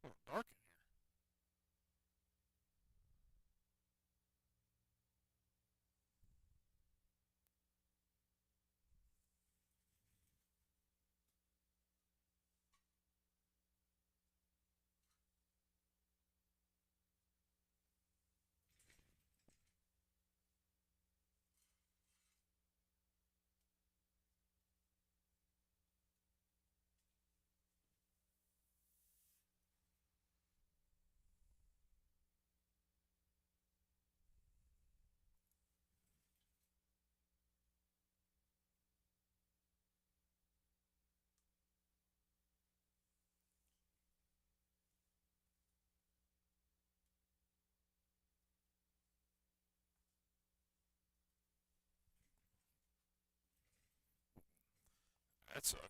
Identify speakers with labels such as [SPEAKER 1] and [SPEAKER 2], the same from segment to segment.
[SPEAKER 1] Oh, dark in here. That sucked.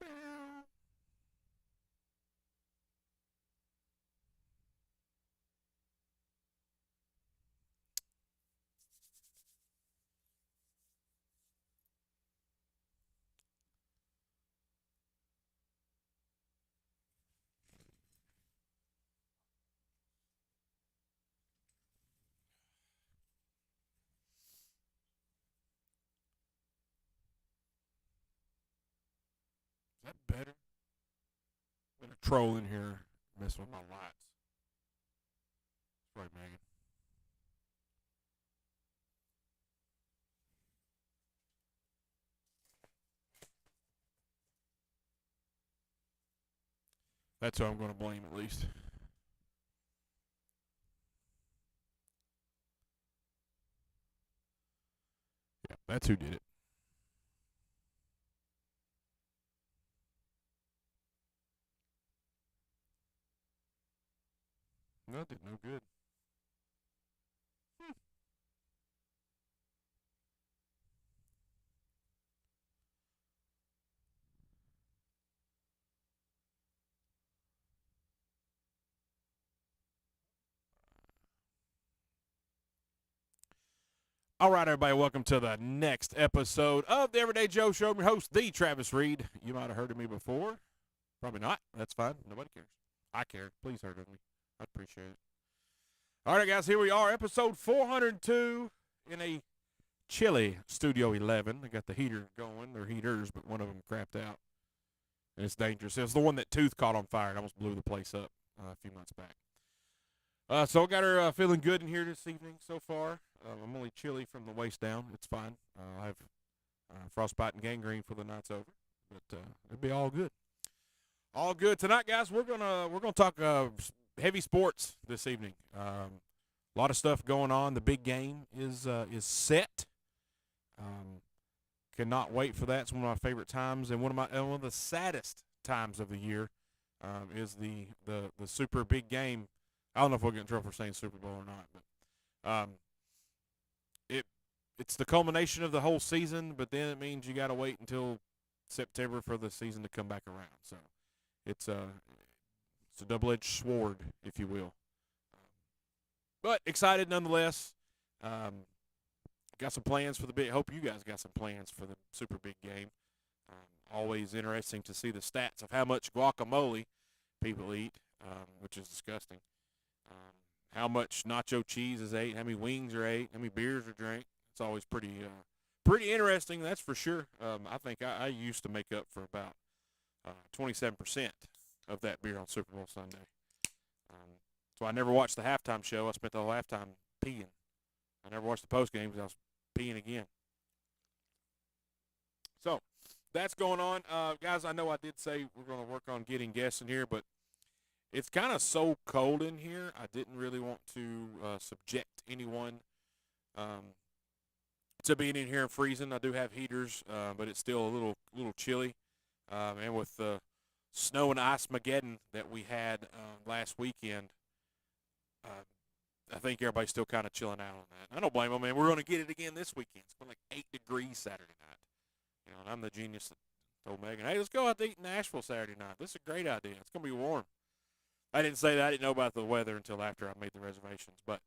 [SPEAKER 1] Meow. Is that better? Been a troll in here messing with my lights. That's right, Megan. That's who I'm going to blame at least. Yeah, that's who did it. No, it did no good. Hmm. All right, everybody, welcome to the next episode of the Everyday Joe Show. I'm your host, the Travis Reed. You might have heard of me before. Probably not. That's fine. Nobody cares. I care. Please heard of me. I appreciate it. All right, guys, here we are, episode 402 in a chilly Studio 11. They got the heater going. They're heaters, but one of them crapped out, and it's dangerous. It was the one that Tooth caught on fire and almost blew the place up a few months back. So I got her feeling good in here this evening so far. I'm only chilly from the waist down. It's fine. I have frostbite and gangrene for the night's over, but it'll be all good. All good tonight, guys. We're gonna talk heavy sports this evening. A lot of stuff going on. The big game is set. Um, Cannot wait for that. It's one of my favorite times, and one of the saddest times of the year is the super big game. I don't know if we'll get in trouble for saying Super Bowl or not, but it it's the culmination of the whole season. But then it means you got to wait until September for the season to come back around. So it's a double-edged sword, if you will. But excited nonetheless. Got some plans for the big. Hope you guys got some plans for the super big game. Always interesting to see the stats of how much guacamole people eat, which is disgusting. How much nacho cheese is ate, how many wings are ate, how many beers are drank. It's always pretty interesting, that's for sure. I think I used to make up for about 27% of that beer on Super Bowl Sunday. So I never watched the halftime show. I spent the whole halftime peeing. I never watched the post game because I was peeing again. So that's going on. Guys, I know I did say we're going to work on getting guests in here, but it's kind of so cold in here, I didn't really want to subject anyone to being in here and freezing. I do have heaters, but it's still a little chilly. And with the snow and ice mageddon that we had last weekend, I think everybody's still kind of chilling out on that. I don't blame them, man. We're going to get it again this weekend. It's going to be like 8 degrees Saturday night. You know, and I'm the genius that told Megan, hey, let's go out to eat in Nashville Saturday night. This is a great idea. It's going to be warm. I didn't say that. I didn't know about the weather until after I made the reservations, but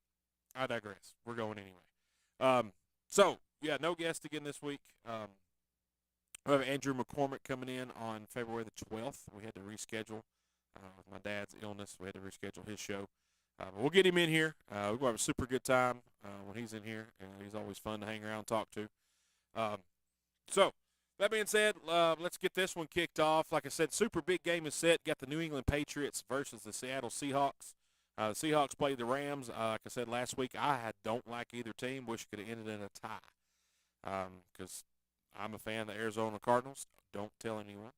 [SPEAKER 1] I digress. We're going anyway. So, yeah, no guest again this week. We have Andrew McCormick coming in on February the 12th. We had to reschedule with my dad's illness. We had to reschedule his show. But we'll get him in here. We're going to have a super good time when he's in here. He's always fun to hang around and talk to. So, that being said, let's get this one kicked off. Like I said, super big game is set. Got the New England Patriots versus the Seattle Seahawks. The Seahawks played the Rams. Like I said last week, I don't like either team. Wish it could have ended in a tie because I'm a fan of the Arizona Cardinals. Don't tell anyone.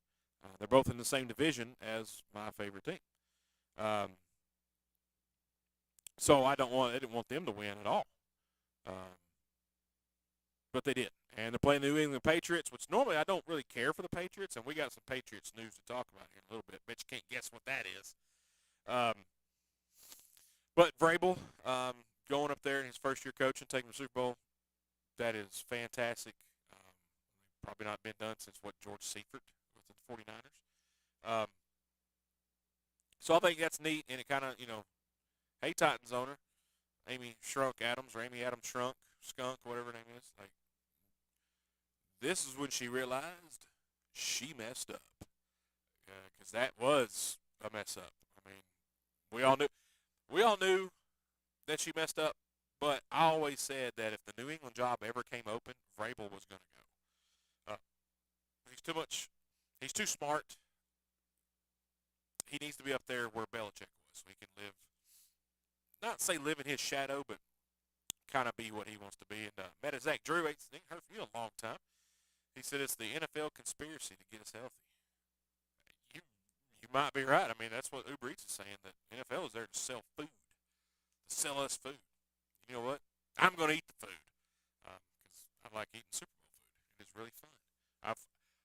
[SPEAKER 1] They're both in the same division as my favorite team. So I didn't want them to win at all. But they did. And they're playing the New England Patriots, which normally I don't really care for the Patriots, and we got some Patriots news to talk about here in a little bit. Bet you can't guess what that is. But Vrabel going up there in his first year coaching, taking the Super Bowl, that is fantastic. Probably not been done since, George Seifert with the 49ers. So I think that's neat, and it kind of, hey, Titans owner, Amy Adams Skunk, whatever her name is, like, this is when she realized she messed up. Because that was a mess up. I mean, we all knew that she messed up, but I always said that if the New England job ever came open, Vrabel was going to go. He's too smart. He needs to be up there where Belichick was, so he can live in his shadow, but kind of be what he wants to be. And met a Zach Drew, ain't heard from you in a long time. He said it's the NFL conspiracy to get us healthy. You might be right. I mean, that's what Uber Eats is saying, that NFL is there to sell food, to sell us food. You know what? I'm going to eat the food because I like eating Super Bowl food. It is really fun.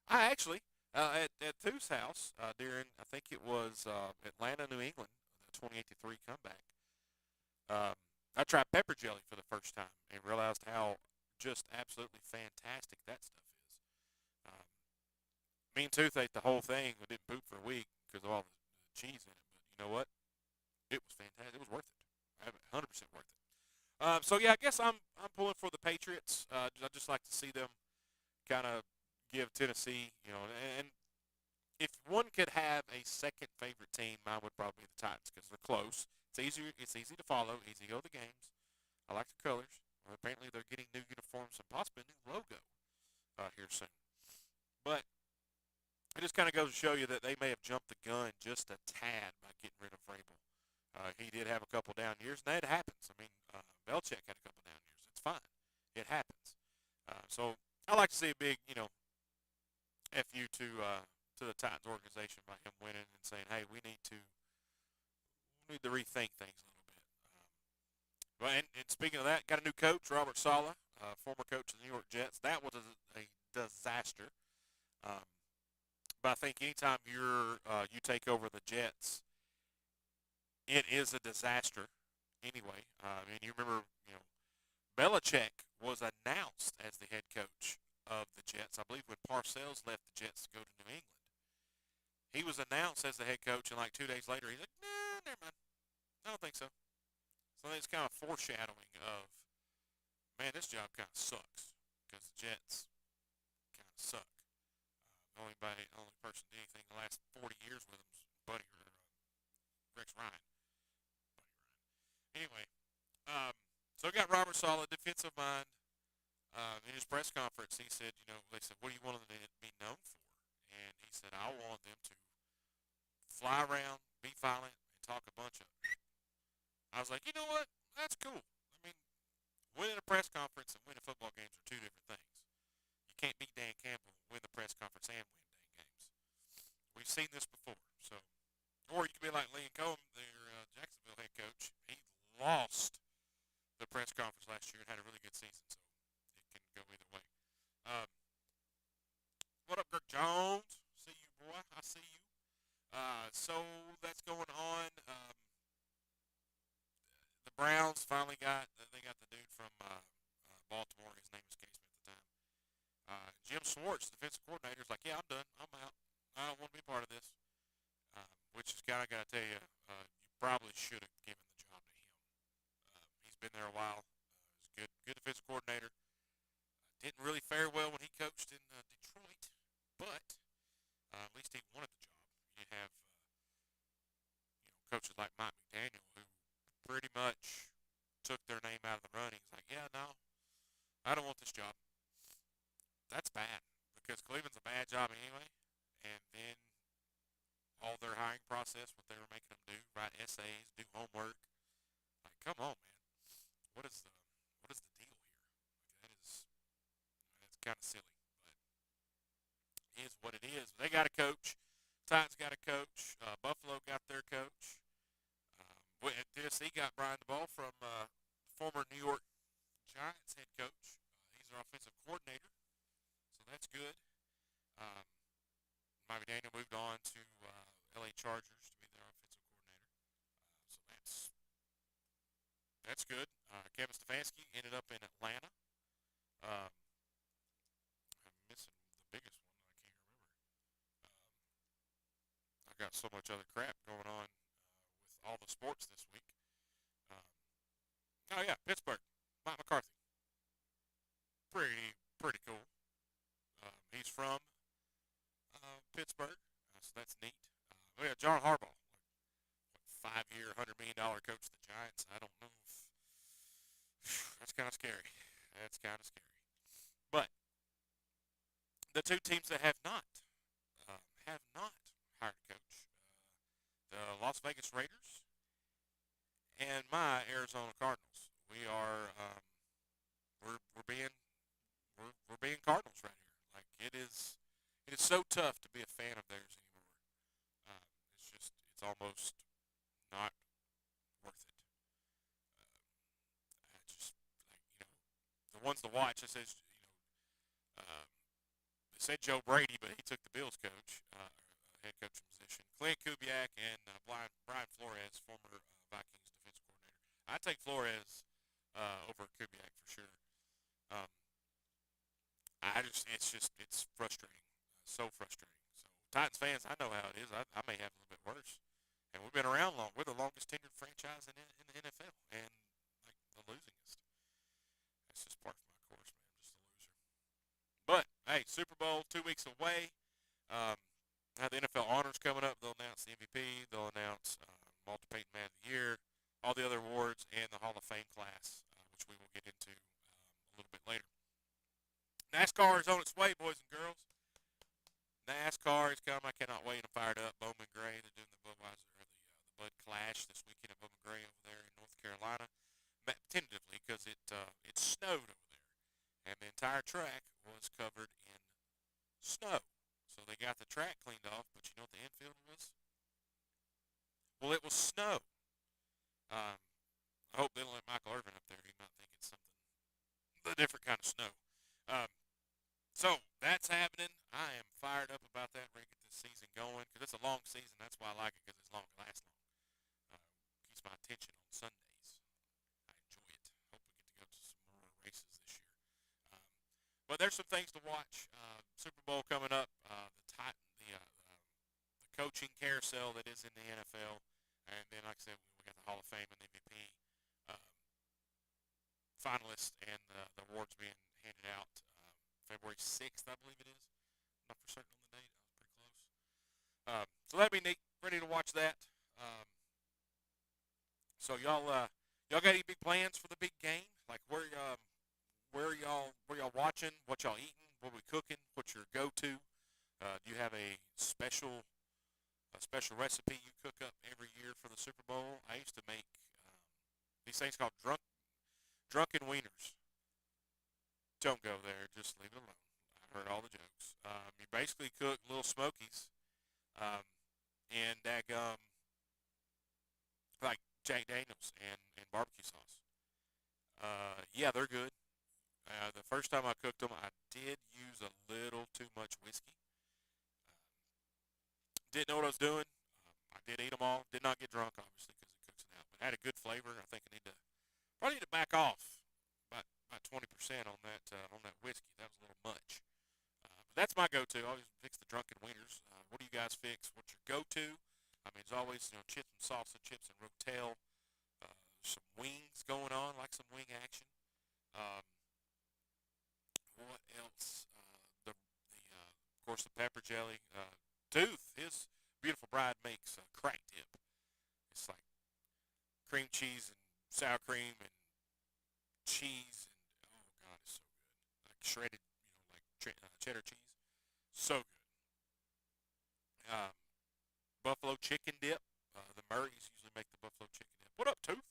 [SPEAKER 1] I actually, at Too's house during, I think it was Atlanta, New England, the 2083 comeback, I tried pepper jelly for the first time and realized how just absolutely fantastic that stuff is. Me and Tooth ate the whole thing. We didn't poop for a week because of all the cheese in it. But you know what? It was fantastic. It was worth it. 100% worth it. So yeah, I guess I'm pulling for the Patriots. I just like to see them kind of give Tennessee, and if one could have a second favorite team, mine would probably be the Titans because they're close. It's easy to follow, easy to go to the games. I like the colors. Apparently they're getting new uniforms and possibly a new logo here soon. But it just kind of goes to show you that they may have jumped the gun just a tad by getting rid of Vrabel. He did have a couple down years, and that happens. I mean, Belichick had a couple down years. It's fine. It happens. So I like to see a big, FU to the Titans organization by him winning and saying, hey, we need to rethink things a little bit. Well, and speaking of that, got a new coach, Robert Saleh, former coach of the New York Jets. That was a disaster. Um, but I think anytime you take over the Jets, it is a disaster anyway. And you remember, Belichick was announced as the head coach of the Jets. I believe when Parcells left the Jets to go to New England, he was announced as the head coach, and like 2 days later, he's like, "Nah, never mind. I don't think so." So I think it's kind of foreshadowing of, man, this job kind of sucks because the Jets kind of suck. Only person did anything the last 40 years with them is Buddy or Rex Ryan. Anyway, so we got Robert Saleh, defensive mind. In his press conference, he said, they said, "What do you want them to be known for?" And he said, "I want them to fly around, be violent, and talk a bunch of." I was like, you know what? That's cool. I mean, winning a press conference and winning football games are two different things. You can't beat Dan Campbell, win the press conference, and win dang games. We've seen this before. So, or you could be like Liam Cohen, their Jacksonville head coach. He lost the press conference last year and had a really good season. So it can go either way. Um, what up, Kirk Jones? See you, boy. I see you. So that's going on. The Browns finally got the dude from Baltimore. His name escapes me at the time. Jim Schwartz, defensive coordinator, is like, "Yeah, I'm done. I'm out. I don't want to be part of this." Which is kind of got to tell you, you probably should have given the job to him. He's been there a while. He's a good defensive coordinator. Didn't really fare well when he coached in Detroit, but at least he wanted the job. You have coaches like Mike McDaniel who pretty much took their name out of the running. He's like, "Yeah, no, I don't want this job." That's bad because Cleveland's a bad job anyway. And then all their hiring process, what they were making them do, write essays, do homework. Like, come on, man. What is the deal here? Like, that's kind of silly, but it is what it is. They got a coach. Titans got a coach. Buffalo got their coach. Tennessee got Brian DeBall from former New York Giants head coach. He's their offensive coordinator, so that's good. Mike Daniel moved on to LA Chargers to be their offensive coordinator, so that's good. Kevin Stefanski ended up in Atlanta. I'm missing the biggest one. I can't remember. I got so much other crap going on with all the sports this week. Oh yeah, Pittsburgh. Mike McCarthy. Pretty cool. He's from Pittsburgh, so that's neat. We got John Harbaugh, 5-year, $100 million coach of the Giants. I don't know if that's kind of scary. That's kind of scary. But the two teams that have not hired a coach, the Las Vegas Raiders and my Arizona Cardinals. We are we're being Cardinals right here. Like it is so tough to be a fan of theirs anymore. It's almost not worth it. I just like the ones to watch. It says it said Joe Brady, but he took the Bills coach, head coach position. Clint Kubiak and Brian Flores, former Vikings defensive coordinator. I take Flores over Kubiak for sure. Um, it's frustrating, so frustrating. So Titans fans, I know how it is. I may have a little bit worse, and we've been around long. We're the longest tenured franchise in the NFL, and like the losingest. That's just part of my course, man. I'm just a loser. But hey, Super Bowl 2 weeks away. Now the NFL honors coming up. They'll announce the MVP. They'll announce Walter Payton Man of the Year, all the other awards, and the Hall of Fame class, which we will get into a little bit later. NASCAR is on its way, boys and girls. NASCAR is coming. I cannot wait. I'm fired up. Bowman Gray, they're doing the Budweiser or the Bud Clash this weekend at Bowman Gray over there in North Carolina, tentatively because it snowed over there, and the entire track was covered in snow. So they got the track cleaned off, but you know what the infield was? Well, it was snow. I hope they don't let Michael Irvin up there. He might think it's something a different kind of snow. Um, so that's happening. I am fired up about that. We're gonna get this season going because it's a long season. That's why I like it because it's long. It lasts long. Keeps my attention on Sundays. I enjoy it. Hope we get to go to some more races this year. Um, but there's some things to watch. Super Bowl coming up. The coaching carousel that is in the NFL, and then like I said, we got the Hall of Fame and MVP finalists and the awards being handed out February 6th, I believe it is. I'm not for certain on the date. I was pretty close. So that'd be neat. Ready to watch that. So y'all got any big plans for the big game? Like where y'all watching? What y'all eating? What we cooking? What's your go-to? Do you have a special recipe you cook up every year for the Super Bowl? I used to make these things called drunken wieners. Don't go there. Just leave it alone. I heard all the jokes. You basically cook little smokies and like Jack Daniels and barbecue sauce. Yeah, they're good. The first time I cooked them, I did use a little too much whiskey. Didn't know what I was doing. I did eat them all. Did not get drunk, obviously, because it cooks it out. But had a good flavor. I think I probably need to back off about 20% on that whiskey. That was a little much. But that's my go-to. I always fix the drunken wieners. What do you guys fix? What's your go-to? I mean, it's always chips and salsa, chips and rotel. Some wings going on, like some wing action. Um, what else? Of course, the pepper jelly. Tooth, his beautiful bride makes a crack dip. It's like cream cheese and sour cream and cheese and oh god, it's so good. Like shredded, cheddar cheese, so good. Buffalo chicken dip. The Murrays usually make the buffalo chicken dip. What up, Tooth?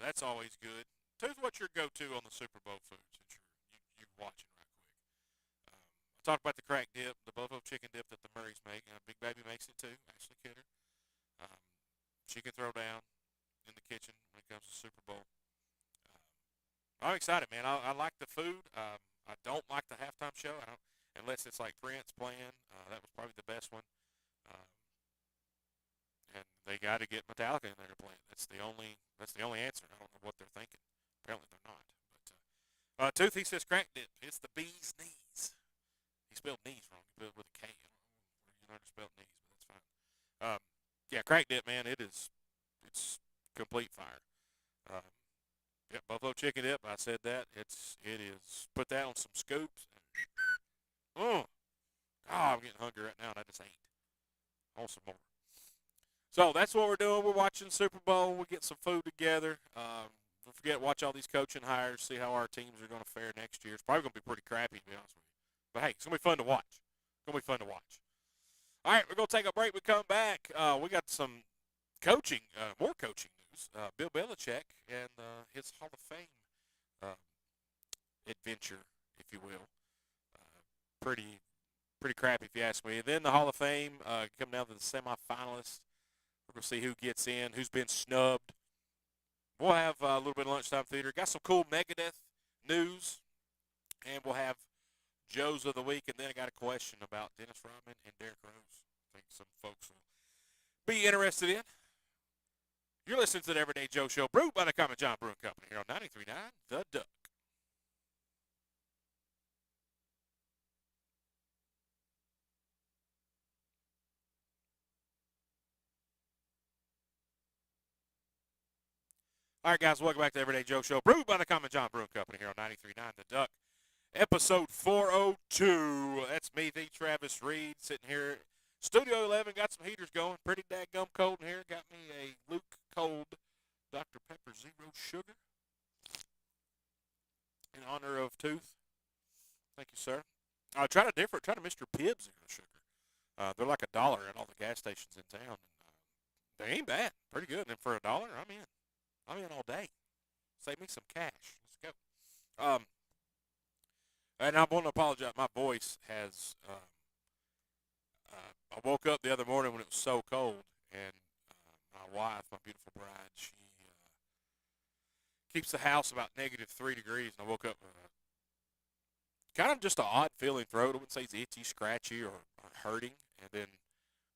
[SPEAKER 1] That's always good. Tooth, what's your go-to on the Super Bowl food since you're watching right quick? I talked about the crack dip, the buffalo chicken dip that the Murrays make. Big Baby makes it too. Ashley Kidder. Um, she can throw down in the kitchen when it comes to Super Bowl. I'm excited, man. I like the food. I don't like the halftime show. I don't, unless it's like Prince playing. That was probably the best one. And they got to get Metallica in there to play. That's the only answer. I don't know what they're thinking. Apparently they're not. But Tooth, he says crack dip. It's the bee's knees. He spelled knees wrong. He spelled it with a K. I don't know where you learned to spell knees, but that's fine. Yeah, crack dip, man. It's complete fire. Yeah, buffalo chicken dip. I said that. It is. Put that on some scoops. Oh, I'm getting hungry right now, and I just ate. I want some more. So that's what we're doing. We're watching Super Bowl. We get some food together. Don't forget, watch all these coaching hires. See how our teams are going to fare next year. It's probably going to be pretty crappy, to be honest with you. But hey, it's going to be fun to watch. It's going to be fun to watch. All right, we're going to take a break. We come back. We got some coaching, more coaching news. Bill Belichick and his Hall of Fame adventure, if you will. Pretty crappy, if you ask me. And then the Hall of Fame come down to the semifinalists. We're going to see who gets in, who's been snubbed. We'll have a little bit of lunchtime theater. Got some cool Megadeth news, and we'll have Joes of the Week. And then I got a question about Dennis Rodman and Derrick Rose. I think some folks will be interested in. You're listening to the Everyday Joe Show, brewed by the Common John Brewing Company here on 93.9 The Duck. All right, guys, welcome back to the Everyday Joe Show, brewed by the Common John Brewing Company here on 93.9 The Duck. Episode 402. That's me, the Travis Reed, sitting here. Studio 11, got some heaters going. Pretty daggum cold in here. Got me a Luke Cold Dr. Pepper Zero Sugar in honor of Tooth. Thank you, sir. Try to Mr. Pibbs Zero Sugar. They're like $1 at all the gas stations in town. And, they ain't bad. Pretty good. And for $1, I'm in. I'm in all day. Save me some cash. Let's go. And I want to apologize. My voice has. I woke up the other morning when it was so cold, and my wife, my beautiful bride, Keeps the house about -3 degrees, and I woke up kind of just an odd feeling throat. I wouldn't say it's itchy, scratchy, or hurting, and then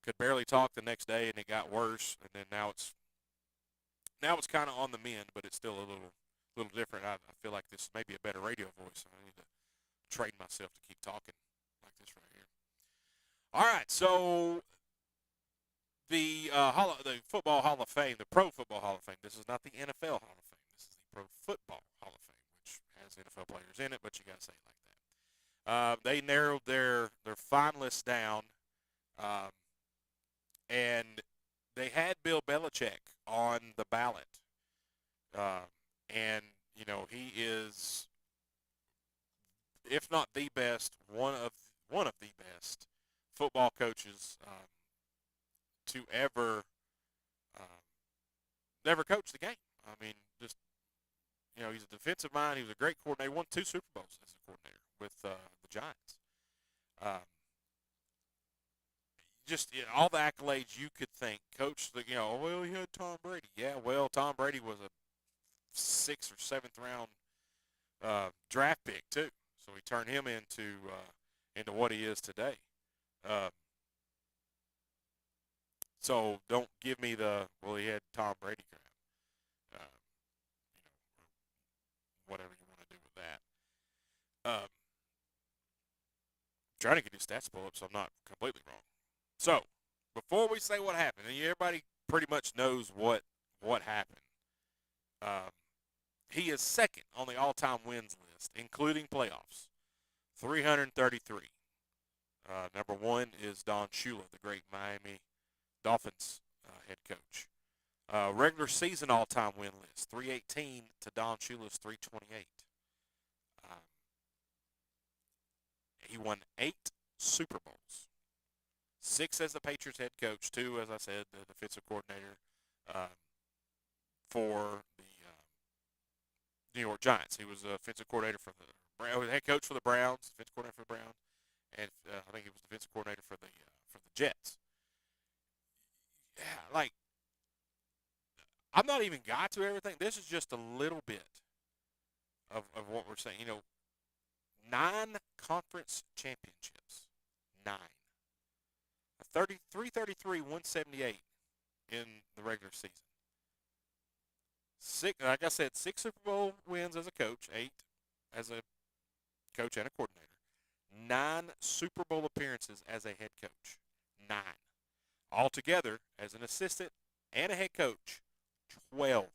[SPEAKER 1] could barely talk the next day, and it got worse, and then now it's kind of on the mend, but it's still a little different. I feel like this may be a better radio voice. I need to train myself to keep talking like this right here. All right, so the Football Hall of Fame, the Pro Football Hall of Fame. This is not the NFL Hall of Fame. This is the Pro Football Hall of Fame, which has NFL players in it, but you got to say it like that. They narrowed their finalists down, and they had Bill Belichick on the ballot. And, you know, he is, if not the best, one of the best football coaches to ever coach the game. I mean, just, you know, he's a defensive mind. He was a great coordinator. He won 2 Super Bowls as a coordinator with the Giants. Just all the accolades you could think. Coach, you know, well, he had Tom Brady. Yeah, well, Tom Brady was a 6th or 7th round draft pick too, so he turned him into what he is today. So don't give me the he had Tom Brady crap. You know, whatever you want to do with that. Trying to get his stats pulled up so I'm not completely wrong. So, before we say what happened, and everybody pretty much knows what happened. He is second on the all-time wins list, including playoffs, 333. Number 1 is Don Shula, the great Miami Dolphins head coach. Regular season all-time win list, 318 to Don Shula's 328. He won 8 Super Bowls. 6 as the Patriots head coach, 2, as I said, the defensive coordinator for the New York Giants. He was a defensive coordinator for the head coach for the Browns, defensive coordinator for the Browns, and I think he was defensive coordinator for the Jets. Yeah, like I'm not even got to everything. This is just a little bit of what we're saying. You know, 9 conference championships, 9. 333, 178 in the regular season. 6, like I said, 6 Super Bowl wins as a coach, 8 as a coach and a coordinator. 9 Super Bowl appearances as a head coach. 9. Altogether, as an assistant and a head coach, 12.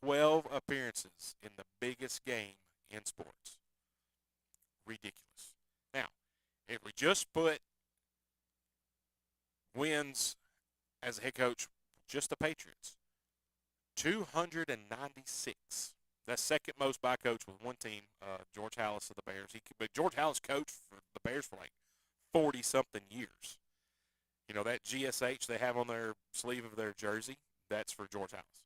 [SPEAKER 1] 12 appearances in the biggest game in sports. Ridiculous. Now, if we just put wins as a head coach, just the Patriots, 296. That's second most by a coach with one team, George Halas of the Bears. But George Halas coached for the Bears for like 40-something years. You know, that GSH they have on their sleeve of their jersey, that's for George Halas.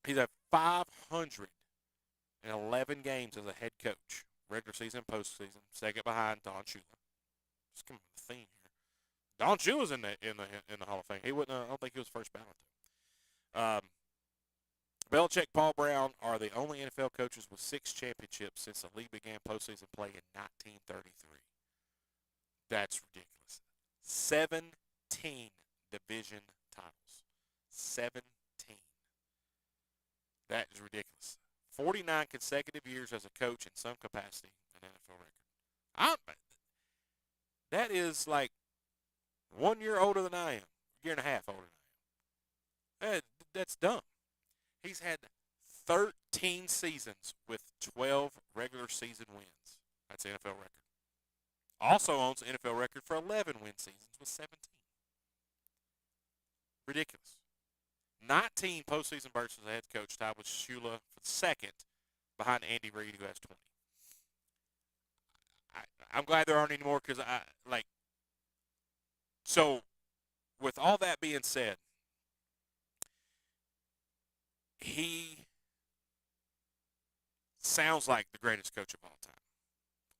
[SPEAKER 1] He's had 511 games as a head coach, regular season, postseason, second behind Don Shula. Just coming with the theme here. Don Shula's in the Hall of Fame. He wouldn't. I don't think he was first ballot. Belichick, Paul Brown are the only NFL coaches with 6 championships since the league began postseason play in 1933. That's ridiculous. 17 division titles. 17. That is ridiculous. 49 consecutive years as a coach in some capacity, an NFL record. That is like 1 year older than I am. A year and a half older than I am. That's dumb. He's had 13 seasons with 12 regular season wins. That's the NFL record. Also owns the NFL record for 11 win seasons with 17. Ridiculous. 19 postseason bursts as a head coach, tied with Shula for second, behind Andy Reid, who has 20. I'm glad there aren't any more because So, with all that being said, he sounds like the greatest coach of all time.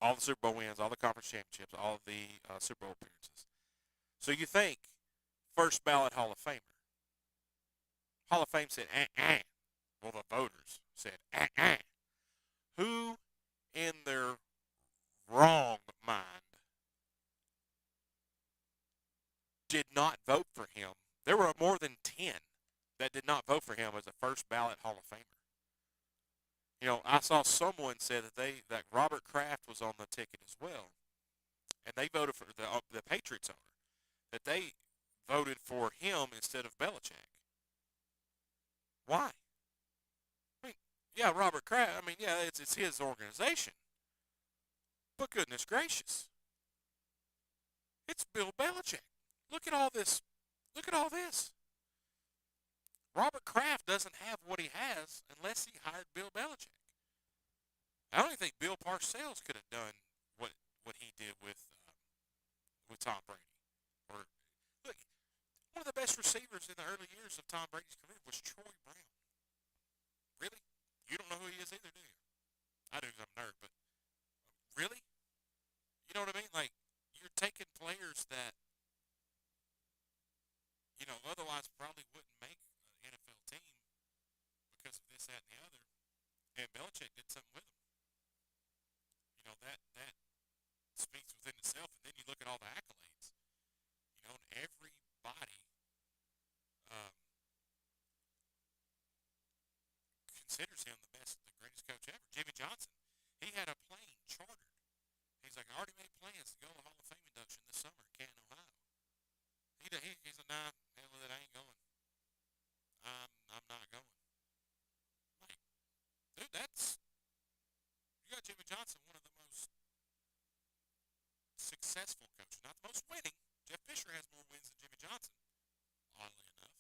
[SPEAKER 1] All the Super Bowl wins, all the conference championships, all of the Super Bowl appearances. So you think first ballot Hall of Famer. Hall of Fame said, Well, the voters said, who in their wrong mind did not vote for him? There were more than 10 that did not vote for him as a first ballot Hall of Famer. You know, I saw someone say that Robert Kraft was on the ticket as well, and they voted for the Patriots owner, that they voted for him instead of Belichick. Why? I mean, yeah, Robert Kraft. I mean, yeah, it's his organization, but goodness gracious, it's Bill Belichick. Look at all this. Look at all this. Robert Kraft doesn't have what he has unless he hired Bill Belichick. I don't even think Bill Parcells could have done what he did with Tom Brady. Or look, one of the best receivers in the early years of Tom Brady's career was Troy Brown. Really? You don't know who he is either, do you? I do, 'cause I'm a nerd, but really? You know what I mean? Like, you're taking players that, you know, otherwise probably wouldn't make an NFL team because of this, that, and the other. And Belichick did something with them. You know, that speaks within itself. And then you look at all the accolades. You know, and everybody considers him the greatest coach ever. Jimmy Johnson, he had a plane chartered. He's like, I already made plans to go to the Hall of Fame induction this summer in Canton, Ohio. He's like, nah, hell with it, I ain't going. I'm not going. Like, dude, you got Jimmy Johnson, one of the most successful coaches, not the most winning. Jeff Fisher has more wins than Jimmy Johnson, oddly enough.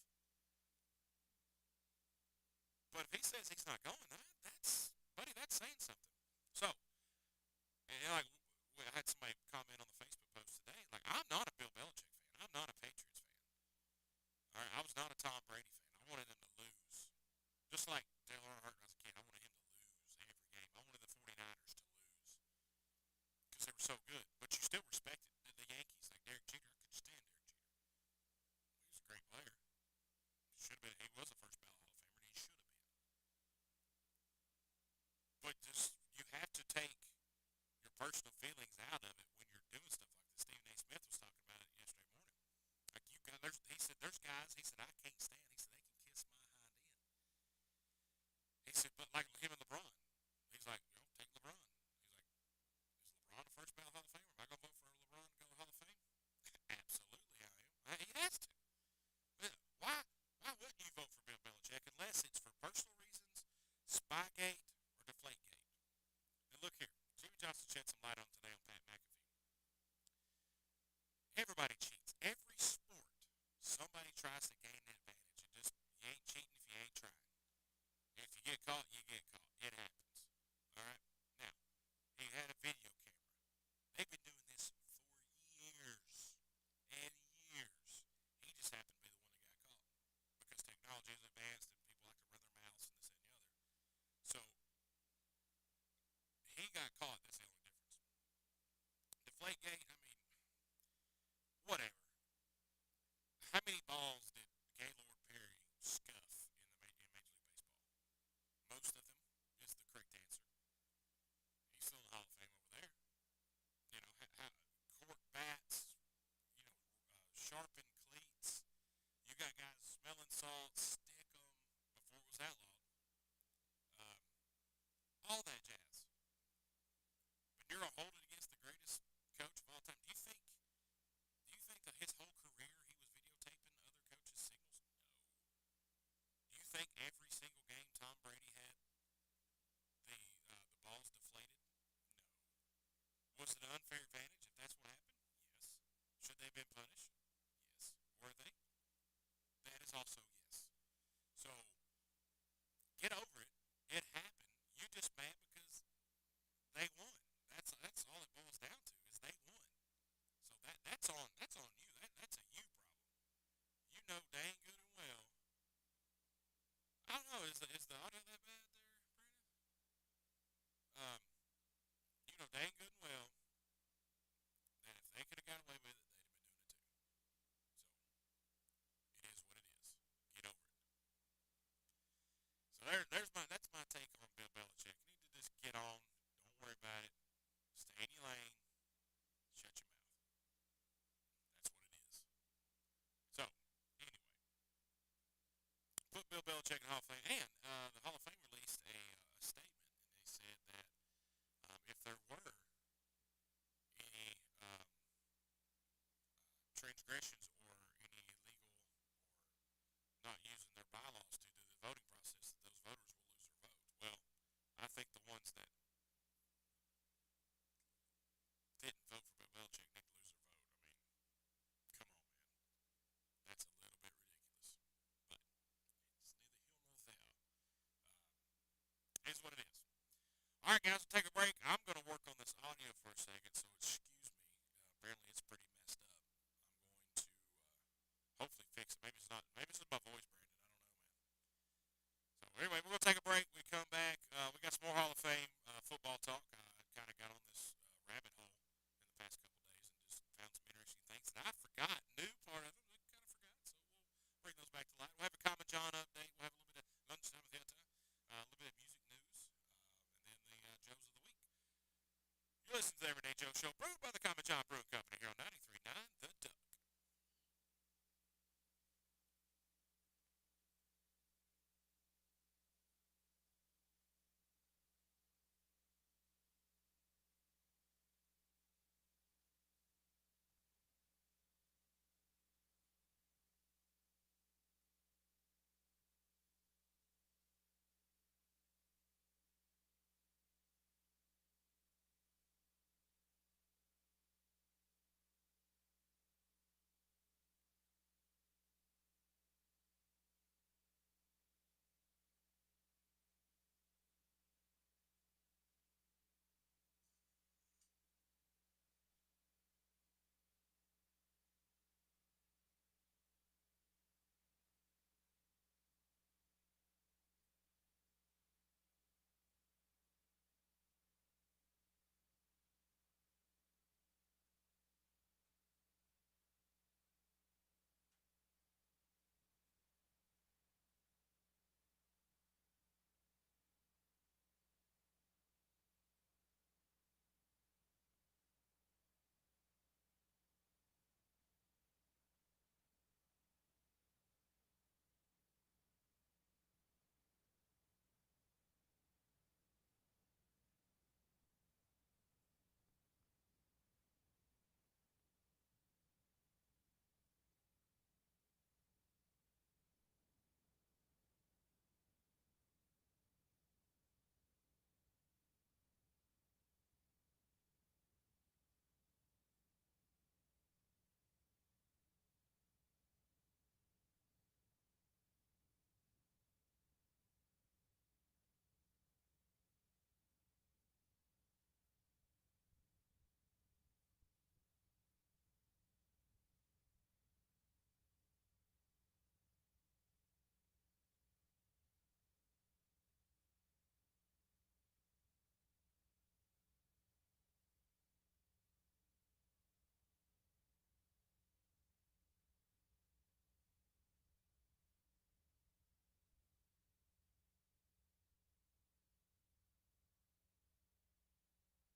[SPEAKER 1] But if he says he's not going, that's saying something. So, and like, I had somebody comment on the Facebook post today, like, I'm not a Bill Belichick fan. I'm not a Patriots fan. All right, I was not a Tom Brady fan. I wanted them to lose. Just like Dale Earnhardt as a kid, I wanted him to lose every game. I wanted the 49ers to lose because they were so good. But you still respected the Yankees, like Derek Jeter. I couldn't stand Derek Jeter. He was a great player. Should have been. He was a first ballot Hall of Famer, and he should have been. But just you have to take your personal feelings out of it when you're doing stuff like this. Stephen A. Smith was talking about it yesterday morning. Like he said, there's guys. He said I can't stand. He said they can kiss my hind end. He said, but like him and LeBron, he's like, take LeBron. He's like, is LeBron a first ballot Hall of Famer? Am I gonna vote for LeBron to go to the Hall of Fame? Absolutely, I am. He has to. Why wouldn't you vote for Bill Belichick unless it's for personal reasons, Spygate, or Deflategate? And look here, Jimmy Johnson shed some light on today on Pat McAfee. Everybody cheats. Every sport, somebody tries to gain an advantage. And just, you ain't cheating if you ain't trying. If you get caught, you get caught. It happens. All right? Now, he had a video camera. They've been doing this for years and years. He just happened to be the one that got caught because technology is advanced and people like to run their mouths and this and the other. So, he got caught. That's the only difference. Deflategate, I mean, whatever. How many balls did Gaylord Perry scuff in Major League Baseball? Most of them is the correct answer. He's still in the Hall of Fame over there. You know, cork bats, you know, sharpened cleats. You got guys smelling salt, stick them before it was outlawed. All that jazz. But you're gonna hold it against the greatest coach of all time. Do you think that his whole career he was videotaping other coaches' signals? No. Do you think every single game Tom Brady had the balls deflated? No. Was it an unfair advantage if that's what happened? Yes. Should they have been punished? Yes. Were they? That is also yes. So get over it. It happened. You're just mad because they won. That's all it boils down to is they won. So that's on you. That's a you problem. You know dang good and well. I don't know. Is the audio that bad there, Brandon? You know dang good and well that if they could have got away with it, they'd have been doing it too. So it is what it is. Get over it. So there's
[SPEAKER 2] Belichick and Hall of Fame. And the Hall of Fame released a statement, and they said that if there were any transgressions or any illegal or not using their bylaws to do the voting process, that those voters will lose their vote. Well, I think the ones that didn't vote for Bill Belichick need to lose their vote. I mean, come on, man. That's a little bit ridiculous. But it's neither here nor there. It's what it is. All right, guys, we'll take a break. I'm going to work on this audio for a second, so excuse me. Apparently, it's pretty messed up. I'm going to hopefully fix it. Maybe it's not. Maybe it's just my voice, Brandon. I don't know, man. So anyway, we're going to take a break. We come back. We got some more Hall of Fame football talk. I kind of got on this rabbit hole in the past couple of days and just found some interesting things that I forgot. Knew part of them. I kind of forgot. So we'll bring those back to light. We'll have a Common John update. We'll have a little bit of lunchtime with Hilton. A little bit of music news. And then the Joes of the Week. You listen to the Everyday Joe Show, brewed by the Common John Brewing Company.